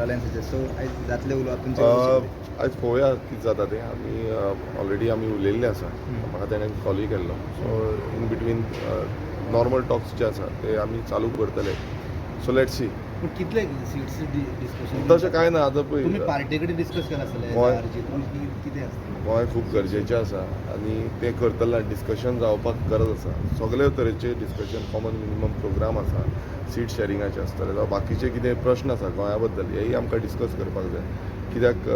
अलायन्साचे so आयज जातले उलोवप तुमचे आयज पळोवया कितें जाता तें. आमी ऑलरेडी आमी उलयल्ले आसा. म्हाका ताणें कॉलूय केल्लो. So in between normal talks जे आसा ते आमी चालू करतले. So let's see. पूण कितले सीट्स डिस्कशन तशें कांय ना. आतां पळय, तुम्ही पार्टी कडेन डिस्कस केला गोंय- आसतलें कितें आसता गोंय खूब गरजेचें आसा आनी तें करतलें. डिस्कशन जावपाक गरज आसा. सगळे तरेचे डिस्कशन, कॉमन मिनिमम प्रोग्राम आसा, सीट शेअरिंगाचे आसतले जावं बाकीचे कितें प्रश्न आसा गोंया बद्दल, हेय आमकां डिस्कस करपाक जाय. कित्याक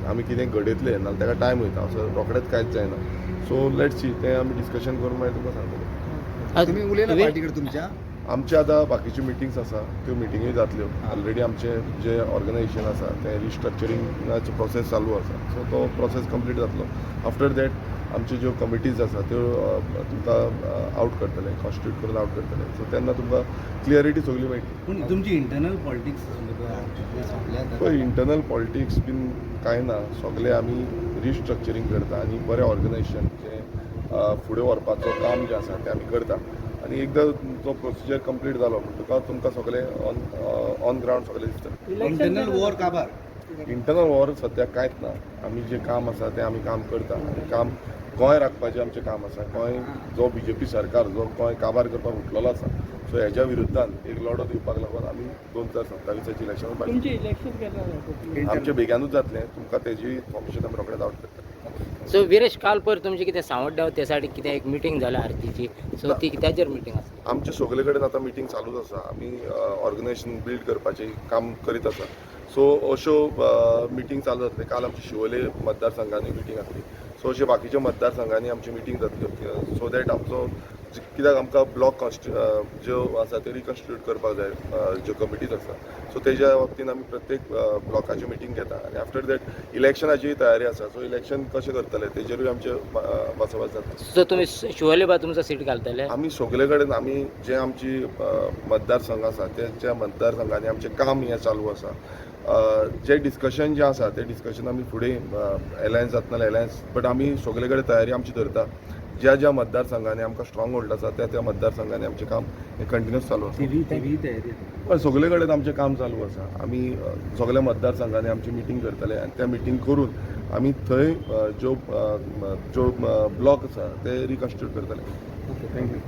आमी कितें घडयतले नाजाल्यार ताका टायम वयता. असो रोखडेंच कांयच जायना. So let's see. तें आमी डिस्कशन करून मागीर तुमकां सांगतले. तुम्ही उलयला पार्टी कडेन तुमच्या आमचे आतां बाकीच्यो मिटिंग्स आसा त्यो मिटिंगूय जातल्यो. ऑलरेडी आमचे जे ऑर्गनायजेशन आसा तें रिस्ट्रक्चरिंगाचो प्रोसेस चालू आसा. सो तो प्रोसेस कंप्लीट जातलो. आफ्टर दॅट आमच्यो ज्यो कमिटीज आसा त्यो तुमकां आउट करतले, कॉन्स्टिट्यूट करून आउट करतले. सो तेन्ना तुमकां क्लियरिटी सगळी मेळटली. पूण तुमची इंटरनल पॉलिटिक्स पळय, इंटरनल पॉलिटिक्स बीन कांय ना. सगळे आमी रिस्ट्रक्चरींग करता आनी बरें ऑर्गनायजेशन जें फुडें व्हरपाचो काम जें आसा तें आमी करता. आनी एकदां तो प्रोसिजर कंप्लीट जालो म्हणटकच तुमकां सगळें ऑन ग्रावंड सगळें दिसतलें. इंटरनल वॉर काबार इंटरनल वॉर सद्याक कांयच ना. आमी जें काम आसा तें आमी काम करता. आनी काम गोंय राखपाचें आमचें काम आसा. गोंय जो BJP सरकार जो गोंय काबार करपाक उठलेलो आसा, सो हेज्या विरुद्धान एक लढो दिवपाक लागून आमी 2027 इलेक्शन आमचें बेगीनूच जातलें. तुमकां तेजी इन्फॉर्मेशन आमी रोखडेंच आउट करतले. सो विरेश काल पर तुमची कितें सांवड्ड्या ते साठी कितें एक मिटींग जाल्या आरतीची, सो ती कित्याचेर मिटींग आसा? आमचे सगळे कडेन आतां मिटींग चालूच आसा. आमी ऑर्गनायजेशन बिल्ड करपाचें काम करीत आसा. सो अश्यो मिटींग चालू जातली. काल आमची शिवोले मतदारसंघांनी मिटींग आसली. सो अशे बाकीच्या मतदारसंघांनी आमची मिटींग जातल्यो. सो दॅट आमचो कित्याक आमकां ब्लॉक ज्यो आसा त्यो रिकन्स्टिट्यूट करपाक जाय, ज्यो कमिटीज आसा. सो तेज्या बाबतींत आमी प्रत्येक ब्लॉकाची मिटींग घेता. आनी आफ्टर दॅट इलेक्शनाची तयारी आसा. सो इलेक्शन कशें करतले तेजेरूय आमचे बसवस जाता. सो तुमी शिवोले बा तुमचो सीट घालतले? आमी सगळे कडेन आमी जे आमची मतदारसंघ आसा त्या मतदारसंघांनी आमचें काम हें चालू आसा. जे डिस्कशन जें आसा तें डिस्कशन आमी फुडें एलायन्स जातनाले एलायन्स, बट आमी सगळे कडेन तयारी आमची धरता. ज्या ज्या मतदारसंघांनी आमकां स्ट्रॉंग होल्ड आसा त्या मतदारसंघांनी आमचें काम हें कंटिन्यूस चालू आसा. हय, सगळे कडेन आमचें काम चालू आसा. आमी सगळ्या मतदारसंघांनी आमची मिटींग करतले आनी त्या मिटींग करून आमी थंय ज्यो ब्लॉक आसा ते रिकन्स्टिट्यूट करतले. Okay thank you